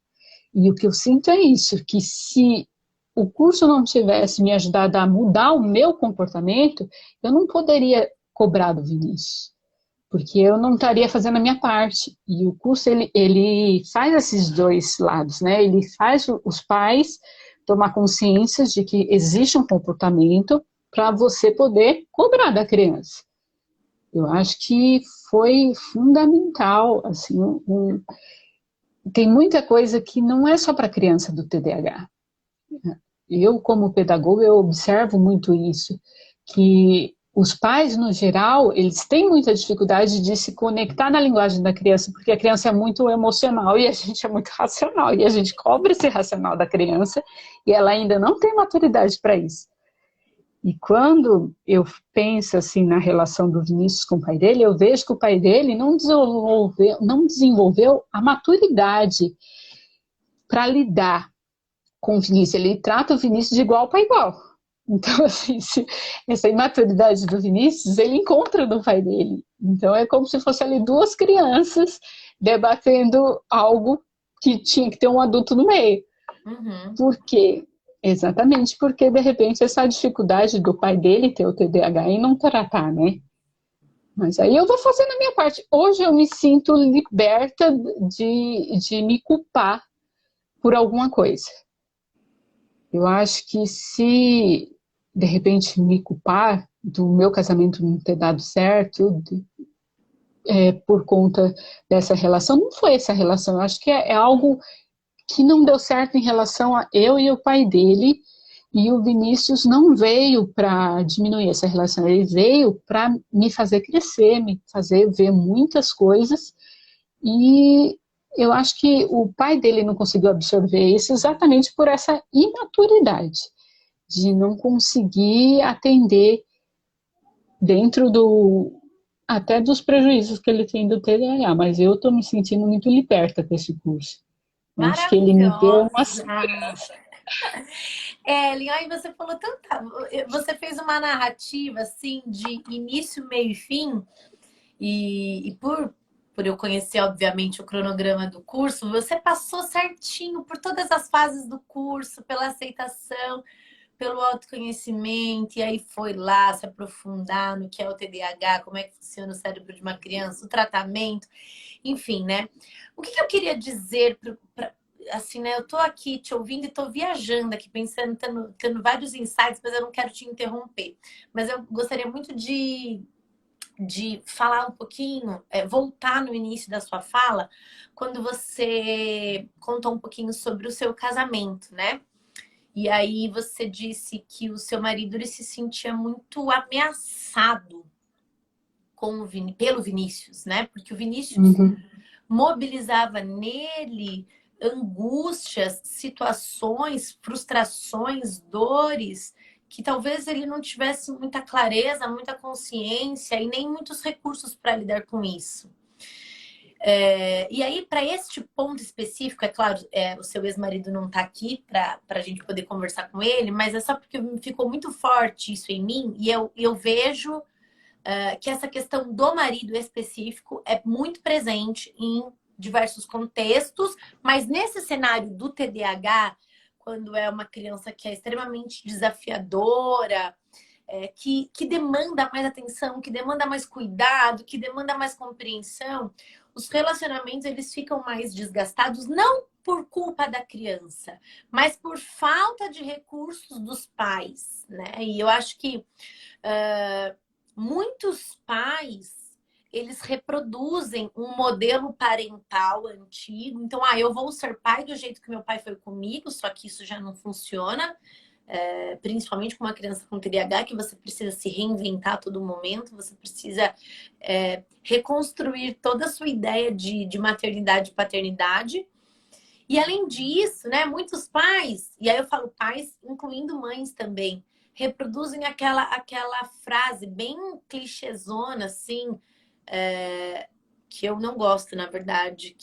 E o que eu sinto é isso, que se o curso não tivesse me ajudado a mudar o meu comportamento, eu não poderia cobrar do Vinícius, porque eu não estaria fazendo a minha parte. E o curso, ele faz esses dois lados, né? Ele faz os pais tomar consciência de que existe um comportamento para você poder cobrar da criança. Eu acho que foi fundamental, assim, tem muita coisa que não é só para criança do TDAH. Eu, como pedagoga, eu observo muito isso, que os pais, no geral, eles têm muita dificuldade de se conectar na linguagem da criança, porque a criança é muito emocional e a gente é muito racional, e a gente cobra esse racional da criança e ela ainda não tem maturidade para isso. E quando eu penso assim na relação do Vinícius com o pai dele, eu vejo que o pai dele não desenvolveu a maturidade para lidar com o Vinícius. Ele trata o Vinícius de igual para igual. Então, assim, essa imaturidade do Vinícius, ele encontra no pai dele. Então, é como se fosse ali duas crianças debatendo algo que tinha que ter um adulto no meio. Uhum. Por quê? Exatamente porque, de repente, essa dificuldade do pai dele ter o TDAH e não tratar, né? Mas aí eu vou fazendo a minha parte. Hoje eu me sinto liberta de me culpar por alguma coisa. Eu acho que se, de repente, me culpar do meu casamento não ter dado certo, por conta dessa relação, não foi essa relação. Eu acho que é algo que não deu certo em relação a eu e o pai dele, e o Vinícius não veio para diminuir essa relação, ele veio para me fazer crescer, me fazer ver muitas coisas, e eu acho que o pai dele não conseguiu absorver isso exatamente por essa imaturidade, de não conseguir atender dentro até dos prejuízos que ele tem do TDAH, mas eu estou me sentindo muito liberta com esse curso. Eu acho que ele me deu uma Maravilhosa! segurança. Ellen, aí você falou tanta. Você fez uma narrativa assim de início, meio e fim, e por eu conhecer, obviamente, o cronograma do curso, você passou certinho por todas as fases do curso, pela aceitação, pelo autoconhecimento, e aí foi lá se aprofundar no que é o TDAH, como é que funciona o cérebro de uma criança, o tratamento, enfim, né? O que eu queria dizer assim, né? Eu tô aqui te ouvindo e tô viajando aqui, pensando, tendo vários insights, mas eu não quero te interromper. Mas eu gostaria muito de falar um pouquinho, voltar no início da sua fala, quando você contou um pouquinho sobre o seu casamento, né? E aí você disse que o seu marido ele se sentia muito ameaçado pelo Vinícius, né? Porque o Vinícius Uhum. mobilizava nele angústias, situações, frustrações, dores que talvez ele não tivesse muita clareza, muita consciência e nem muitos recursos para lidar com isso. E aí, para este ponto específico, é claro, o seu ex-marido não está aqui para a gente poder conversar com ele, mas é só porque ficou muito forte isso em mim e eu vejo que essa questão do marido específico é muito presente em diversos contextos, mas nesse cenário do TDAH, quando é uma criança que é extremamente desafiadora, que demanda mais atenção, que demanda mais cuidado, que demanda mais compreensão, os relacionamentos eles ficam mais desgastados, não por culpa da criança, mas por falta de recursos dos pais, né? E eu acho que muitos pais eles reproduzem um modelo parental antigo. Então, eu vou ser pai do jeito que meu pai foi comigo, só que isso já não funciona. Principalmente com uma criança com TDAH, que você precisa se reinventar a todo momento, você precisa reconstruir toda a sua ideia de maternidade e paternidade. E além disso, né, muitos pais, e aí eu falo pais, incluindo mães também, reproduzem aquela frase bem clichêzona, assim, que eu não gosto, na verdade,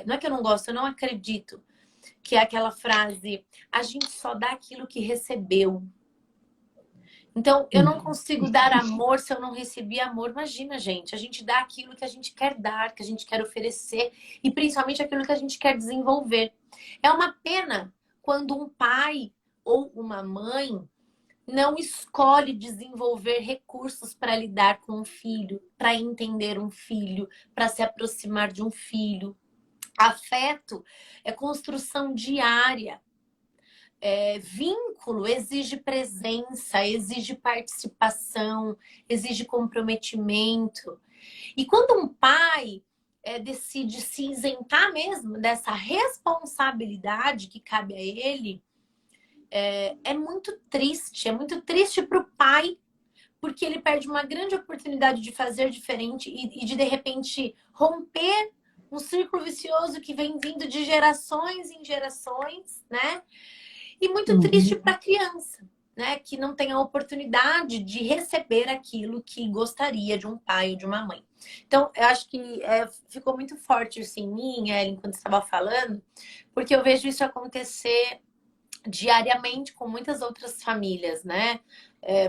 não é que eu não gosto, eu não acredito, que é aquela frase, a gente só dá aquilo que recebeu. Então, eu não consigo dar amor se eu não recebi amor. Imagina, gente, a gente dá aquilo que a gente quer dar, que a gente quer oferecer e principalmente aquilo que a gente quer desenvolver. É uma pena quando um pai ou uma mãe não escolhe desenvolver recursos para lidar com um filho, para entender um filho, para se aproximar de um filho. Afeto é construção diária. Vínculo exige presença, exige participação, exige comprometimento. E quando um pai decide se isentar mesmo dessa responsabilidade que cabe a ele, é muito triste. É muito triste para o pai, porque ele perde uma grande oportunidade de fazer diferente e de repente, romper um círculo vicioso que vem vindo de gerações em gerações, né? E muito triste para a criança, né? Que não tem a oportunidade de receber aquilo que gostaria de um pai ou de uma mãe. Então, eu acho que ficou muito forte isso em mim, Ellen, enquanto você estava falando, porque eu vejo isso acontecer diariamente com muitas outras famílias, né?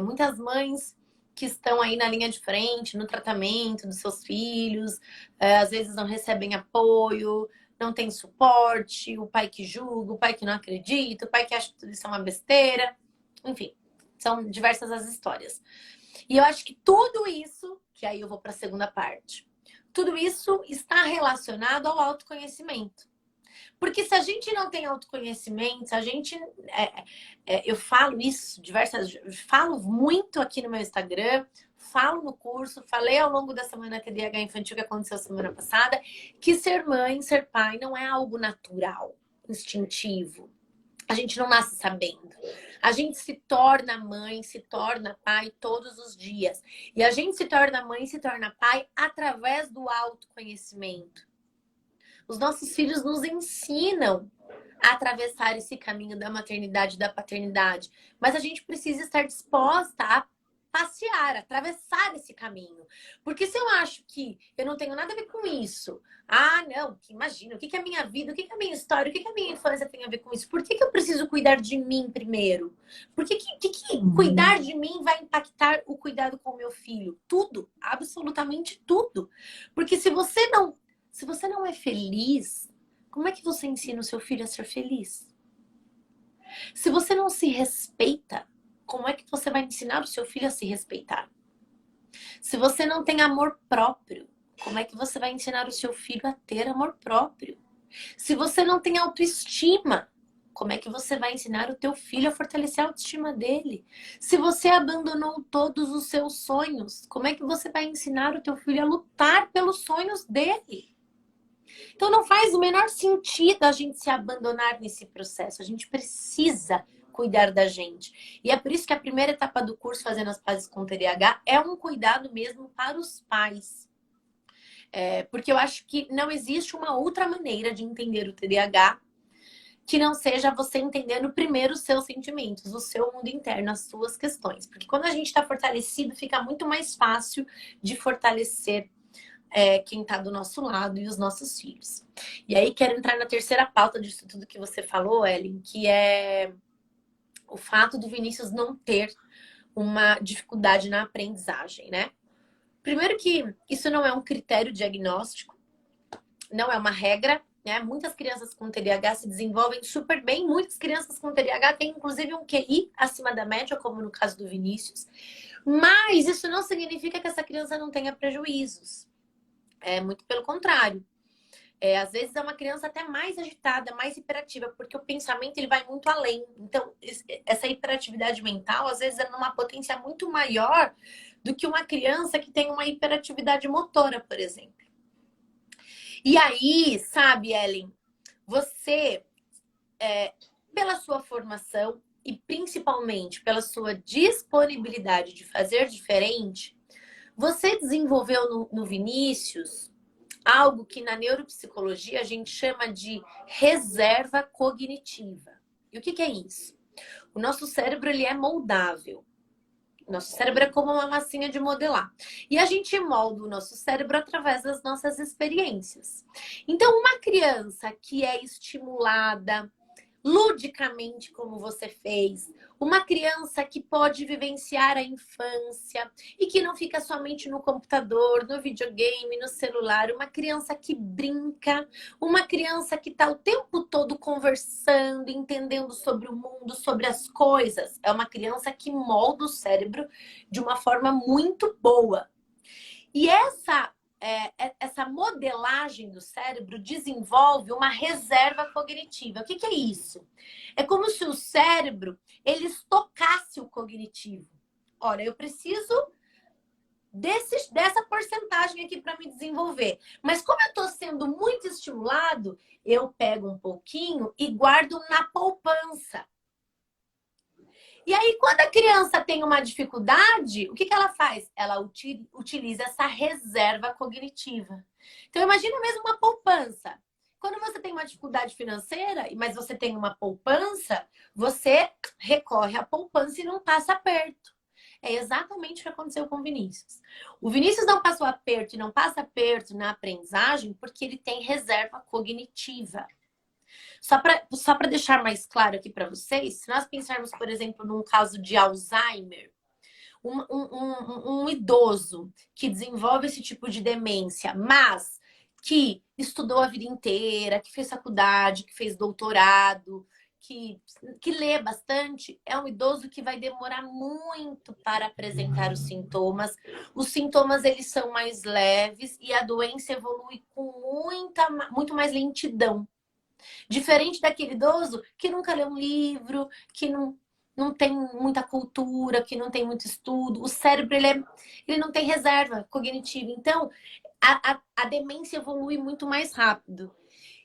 Muitas mães que estão aí na linha de frente, no tratamento dos seus filhos, às vezes não recebem apoio, não tem suporte, o pai que julga, o pai que não acredita, o pai que acha que tudo isso é uma besteira. Enfim, são diversas as histórias. E eu acho que tudo isso, que aí eu vou para a segunda parte, tudo isso está relacionado ao autoconhecimento. Porque se a gente não tem autoconhecimento, se a gente... eu falo isso falo muito aqui no meu Instagram, falo no curso, falei ao longo da semana TDAH infantil que aconteceu semana passada, que ser mãe, ser pai não é algo natural, instintivo. A gente não nasce sabendo. A gente se torna mãe, se torna pai todos os dias. E a gente se torna mãe, se torna pai através do autoconhecimento. Os nossos filhos nos ensinam a atravessar esse caminho da maternidade e da paternidade. Mas a gente precisa estar disposta a passear, a atravessar esse caminho. Porque se eu acho que eu não tenho nada a ver com isso, não, imagina, o que é a minha vida, o que é a minha história, o que a minha infância tem a ver com isso? Por que eu preciso cuidar de mim primeiro? Por que cuidar de mim vai impactar o cuidado com o meu filho? Tudo, absolutamente tudo. Porque se você não é feliz, como é que você ensina o seu filho a ser feliz? Se você não se respeita, como é que você vai ensinar o seu filho a se respeitar? Se você não tem amor próprio, como é que você vai ensinar o seu filho a ter amor próprio? Se você não tem autoestima, como é que você vai ensinar o teu filho a fortalecer a autoestima dele? Se você abandonou todos os seus sonhos, como é que você vai ensinar o teu filho a lutar pelos sonhos dele? Então não faz o menor sentido a gente se abandonar nesse processo. A gente precisa cuidar da gente. E é por isso que a primeira etapa do curso Fazendo as Pazes com o TDAH é um cuidado mesmo para os pais. Porque eu acho que não existe uma outra maneira de entender o TDAH que não seja você entendendo primeiro os seus sentimentos, o seu mundo interno, as suas questões. Porque quando a gente está fortalecido, fica muito mais fácil de fortalecer quem está do nosso lado e os nossos filhos. E aí quero entrar na terceira pauta disso tudo que você falou, Ellen, que é o fato do Vinícius não ter uma dificuldade na aprendizagem, né? Primeiro que isso não é um critério diagnóstico, não é uma regra, né? Muitas crianças com TDAH se desenvolvem super bem, muitas crianças com TDAH têm inclusive um QI acima da média, como no caso do Vinícius, mas isso não significa que essa criança não tenha prejuízos. Muito pelo contrário. Às vezes é uma criança até mais agitada, mais hiperativa, porque o pensamento ele vai muito além. Então, essa hiperatividade mental, às vezes, é numa potência muito maior do que uma criança que tem uma hiperatividade motora, por exemplo. E aí, sabe, Ellen, você, pela sua formação e principalmente pela sua disponibilidade de fazer diferente, você desenvolveu no Vinícius algo que na neuropsicologia a gente chama de reserva cognitiva. E o que é isso? O nosso cérebro ele é moldável. O nosso cérebro é como uma massinha de modelar. E a gente molda o nosso cérebro através das nossas experiências. Então, uma criança que é estimulada ludicamente como você fez, uma criança que pode vivenciar a infância e que não fica somente no computador, no videogame, no celular, uma criança que brinca, uma criança que está o tempo todo conversando, entendendo sobre o mundo, sobre as coisas. É uma criança que molda o cérebro de uma forma muito boa. E essa modelagem do cérebro desenvolve uma reserva cognitiva. O que é isso? É como se o cérebro ele estocasse o cognitivo. Olha, eu preciso dessa porcentagem aqui para me desenvolver. Mas como eu estou sendo muito estimulado, eu pego um pouquinho e guardo na poupança. E aí, quando a criança tem uma dificuldade, o que ela faz? Ela utiliza essa reserva cognitiva. Então, imagina mesmo uma poupança. Quando você tem uma dificuldade financeira, mas você tem uma poupança, você recorre à poupança e não passa aperto. É exatamente o que aconteceu com o Vinícius. O Vinícius não passou aperto e não passa aperto na aprendizagem porque ele tem reserva cognitiva. Só para deixar mais claro aqui para vocês, se nós pensarmos, por exemplo, num caso de Alzheimer, um idoso que desenvolve esse tipo de demência, mas que estudou a vida inteira, que fez faculdade, que fez doutorado, que lê bastante, é um idoso que vai demorar muito para apresentar os sintomas. Os sintomas, eles são mais leves e a doença evolui com muito mais lentidão. Diferente daquele idoso que nunca leu um livro, que não tem muita cultura, que não tem muito estudo. O cérebro, ele não tem reserva cognitiva. Então, a demência evolui muito mais rápido.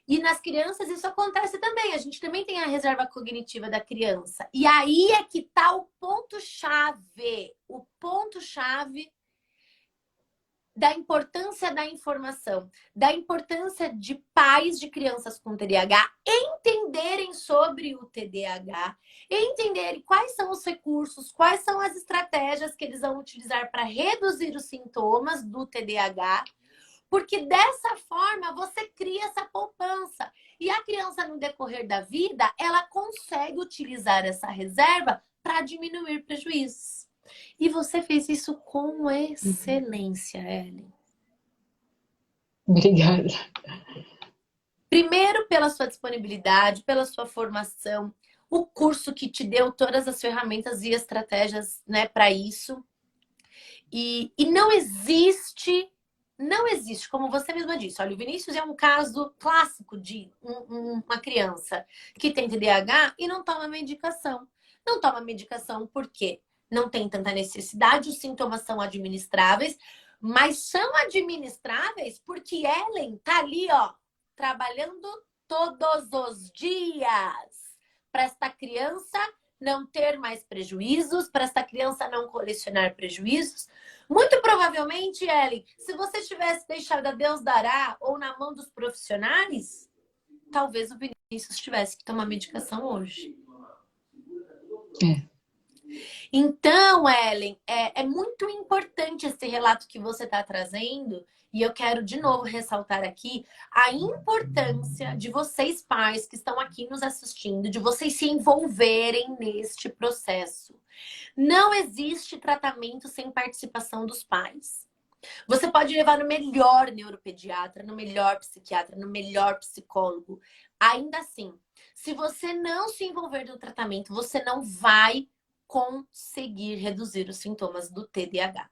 E nas crianças isso acontece também. A gente também tem a reserva cognitiva da criança. E aí é que está o ponto-chave. O ponto-chave da importância da informação, da importância de pais de crianças com TDAH entenderem sobre o TDAH, entenderem quais são os recursos, quais são as estratégias que eles vão utilizar para reduzir os sintomas do TDAH, porque dessa forma você cria essa poupança. E a criança, no decorrer da vida, ela consegue utilizar essa reserva para diminuir prejuízos. E você fez isso com excelência, Ellen. Obrigada. Primeiro, pela sua disponibilidade, pela sua formação, o curso que te deu todas as ferramentas e estratégias, né, para isso. E não existe, como você mesma disse. Olha, o Vinícius é um caso clássico de uma criança que tem TDAH e não toma medicação. Não toma medicação por quê? Não tem tanta necessidade, os sintomas são administráveis, mas são administráveis porque Ellen tá ali, ó, trabalhando todos os dias para esta criança não ter mais prejuízos, para esta criança não colecionar prejuízos. Muito provavelmente, Ellen, se você tivesse deixado a Deus dará ou na mão dos profissionais, talvez o Vinícius tivesse que tomar medicação hoje. É. Então, Ellen, é muito importante esse relato que você está trazendo, e eu quero de novo ressaltar aqui a importância de vocês, pais que estão aqui nos assistindo, de vocês se envolverem neste processo. Não existe tratamento sem participação dos pais. Você pode levar no melhor neuropediatra, no melhor psiquiatra, no melhor psicólogo. Ainda assim, se você não se envolver no tratamento, você não vai conseguir reduzir os sintomas do TDAH.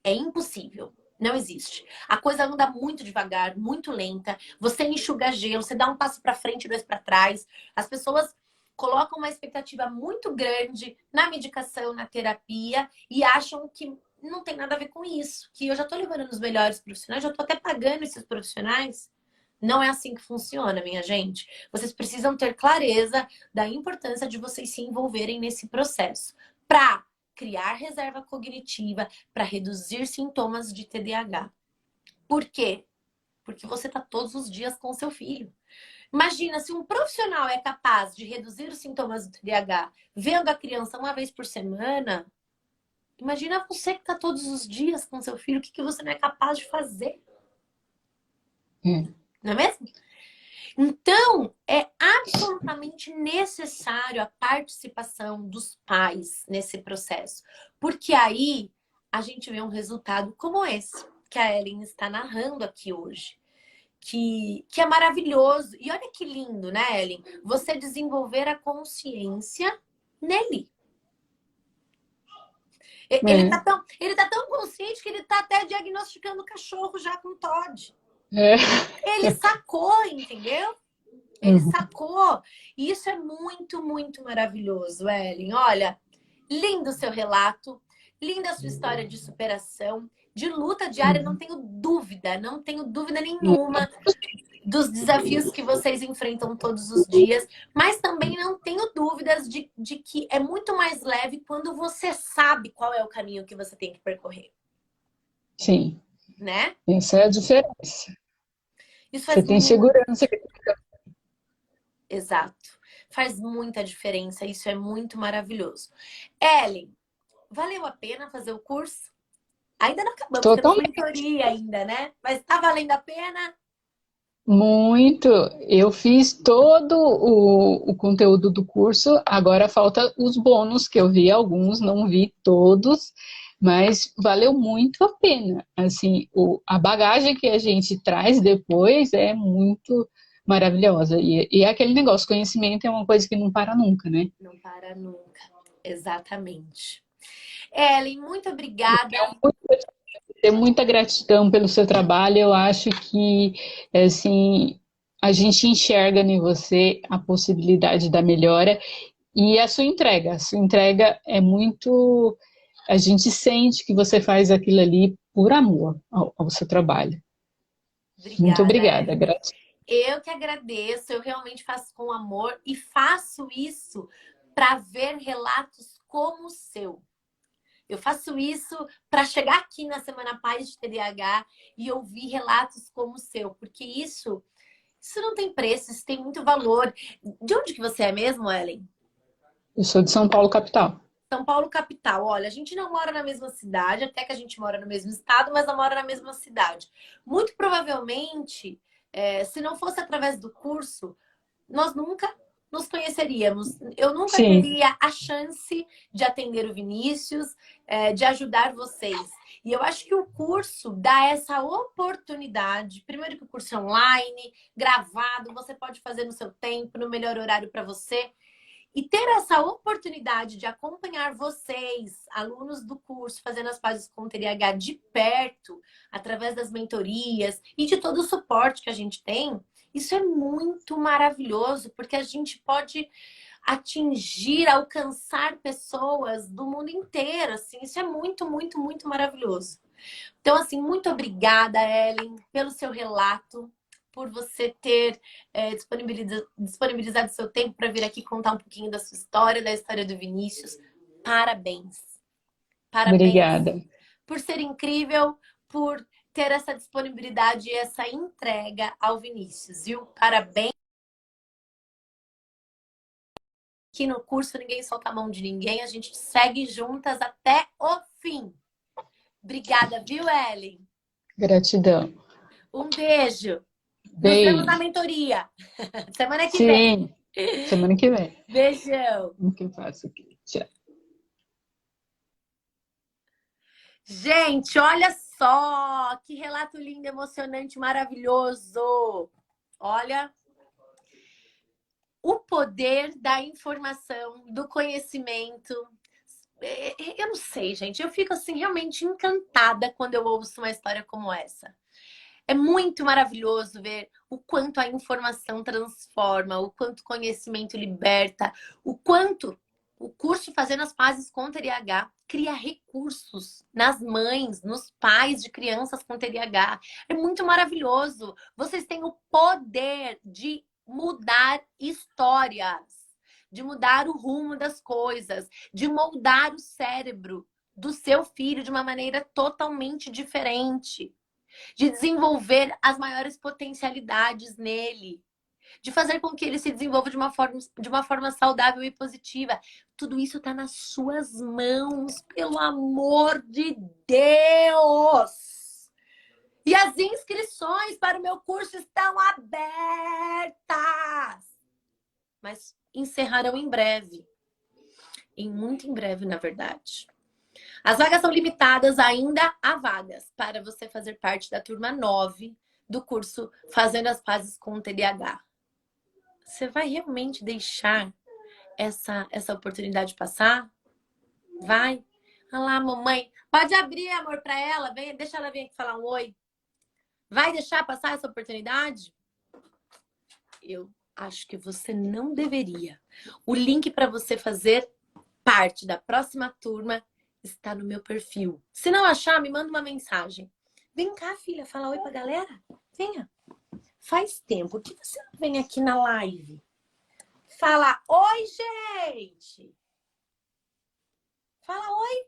É impossível. Não existe. A coisa anda muito devagar, muito lenta. Você enxuga gelo, você dá um passo para frente, dois para trás. As pessoas colocam uma expectativa muito grande na medicação, na terapia e acham que não tem nada a ver com isso. Que eu já estou levando nos melhores profissionais, já estou até pagando esses profissionais. Não é assim que funciona, minha gente. Vocês precisam ter clareza da importância de vocês se envolverem nesse processo para criar reserva cognitiva, para reduzir sintomas de TDAH. Por quê? Porque você está todos os dias com seu filho. Imagina, se um profissional é capaz de reduzir os sintomas do TDAH vendo a criança uma vez por semana, imagina você que está todos os dias com seu filho, o que você não é capaz de fazer. Não é mesmo? Então, é absolutamente necessário a participação dos pais nesse processo, porque aí a gente vê um resultado como esse que a Ellen está narrando aqui hoje, que é maravilhoso. E olha que lindo, né, Ellen? Você desenvolver a consciência nele. É, Ele tá tão consciente que ele tá até diagnosticando o cachorro já com TOD. é. Ele sacou, entendeu? Ele Uhum. sacou. E isso é muito, muito maravilhoso, Ellen. Olha, lindo o seu relato, linda a sua história de superação, de luta diária, Uhum. não tenho dúvida nenhuma dos desafios que vocês enfrentam todos os dias, mas também não tenho dúvidas de que é muito mais leve quando você sabe qual é o caminho que você tem que percorrer, Sim, né? essa é a diferença. Isso Você faz tem muito, segurança. exato, faz muita diferença, isso é muito maravilhoso. Ellen, valeu a pena fazer o curso? Ainda não acabamos, temos Totalmente. mentoria ainda, né? Mas tá valendo a pena? Muito. Eu fiz todo o conteúdo do curso, agora falta os bônus, que eu vi alguns, não vi todos, mas valeu muito a pena. Assim, a bagagem que a gente traz depois é muito maravilhosa. E é aquele negócio, conhecimento é uma coisa que não para nunca, né? Não para nunca. Exatamente. Ellen, muito obrigada. Tenho muita gratidão pelo seu trabalho. Eu acho que, assim, a gente enxerga em você a possibilidade da melhora e a sua entrega. A sua entrega é muito. A gente sente que você faz aquilo ali por amor ao seu trabalho. Muito Obrigada, obrigada. Ellen. Eu que agradeço, eu realmente faço com amor e faço isso para ver relatos como o seu. Eu faço isso para chegar aqui na Semana Paz de TDAH e ouvir relatos como o seu, porque isso não tem preço, isso tem muito valor. De onde que você é mesmo, Ellen? Eu sou de São Paulo, capital. São Paulo, capital. Olha, a gente não mora na mesma cidade, até que a gente mora no mesmo estado, mas não mora na mesma cidade. Muito provavelmente, se não fosse através do curso, nós nunca nos conheceríamos. Eu nunca Sim, teria a chance de atender o Vinícius, de ajudar vocês. E eu acho que o curso dá essa oportunidade. Primeiro que o curso é online, gravado, você pode fazer no seu tempo, no melhor horário para você. E ter essa oportunidade de acompanhar vocês, alunos do curso, fazendo as pazes com o TDAH de perto, através das mentorias e de todo o suporte que a gente tem, isso é muito maravilhoso, porque a gente pode atingir, alcançar pessoas do mundo inteiro, assim, isso é muito, muito, muito maravilhoso. Então, assim, muito obrigada, Ellen, pelo seu relato, por você ter disponibilizado seu tempo para vir aqui contar um pouquinho da sua história, da história do Vinícius. Parabéns. Parabéns obrigada. por ser incrível, por ter essa disponibilidade e essa entrega ao Vinícius, viu? Parabéns. Aqui no curso ninguém solta a mão de ninguém, a gente segue juntas até o fim. Obrigada, viu, Ellen? Gratidão. Um beijo. Nos vemos na Beijo. mentoria. Semana que vem. Sim, semana que vem. Beijão. O que eu faço aqui? Tchau. Gente, olha só que relato lindo, emocionante, maravilhoso. Olha o poder da informação, do conhecimento. Eu não sei, gente. Eu fico assim realmente encantada quando eu ouço uma história como essa. É muito maravilhoso ver o quanto a informação transforma, o quanto o conhecimento liberta, o quanto o curso Fazendo as Pazes com TDAH cria recursos nas mães, nos pais de crianças com TDAH. É muito maravilhoso. Vocês têm o poder de mudar histórias, de mudar o rumo das coisas, de moldar o cérebro do seu filho de uma maneira totalmente diferente, de desenvolver as maiores potencialidades nele, de fazer com que ele se desenvolva de uma forma saudável e positiva. Tudo isso está nas suas mãos, pelo amor de Deus! E as inscrições para o meu curso estão abertas. Mas encerrarão em breve. Muito em breve, na verdade. As vagas são limitadas, ainda há vagas para você fazer parte da turma 9 do curso Fazendo as Pazes com o TDAH. Você vai realmente deixar essa oportunidade passar? Vai? Olha lá, mamãe. Pode abrir, amor, para ela. Vem, deixa ela vir aqui falar um oi. Vai deixar passar essa oportunidade? Eu acho que você não deveria. O link para você fazer parte da próxima turma está no meu perfil. Se não achar, me manda uma mensagem. Vem cá, filha, fala oi pra galera. Venha. Faz tempo que você não vem aqui na live. Fala oi, gente. Fala oi.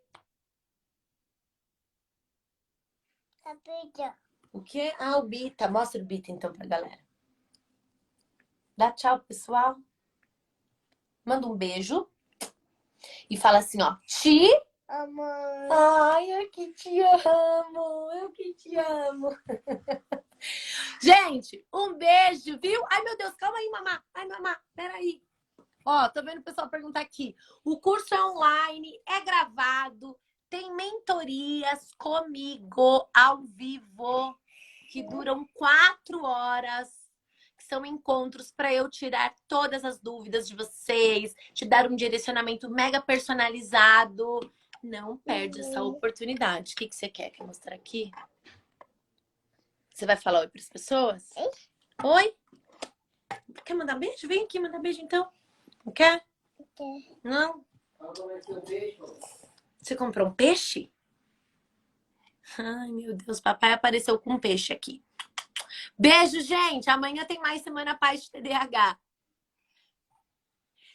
O quê? Ah, o Bita. Mostra o Bita então pra galera. Dá tchau, pessoal. Manda um beijo. E fala assim, ó. Te amo. Ai, eu que te amo. Eu que te amo. Gente, um beijo, viu? Ai, meu Deus, calma aí, mamá. Ai, mamá, peraí. Ó, tô vendo o pessoal perguntar aqui. O curso é online, é gravado, tem mentorias comigo ao vivo, que duram 4 horas, que são encontros para eu tirar todas as dúvidas de vocês, te dar um direcionamento mega personalizado. Não perde essa oportunidade. O que você quer que eu mostrar aqui? Você vai falar oi para as pessoas? Oi? Quer mandar beijo? Vem aqui mandar beijo então. Não quer? Não? Você comprou um peixe? Ai, meu Deus, papai apareceu com um peixe aqui. Beijo, gente. Amanhã tem mais Semana Paz de TDAH.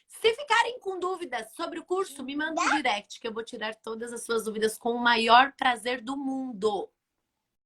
Se ficarem com dúvidas sobre o curso, me manda um direct que eu vou tirar todas as suas dúvidas com o maior prazer do mundo.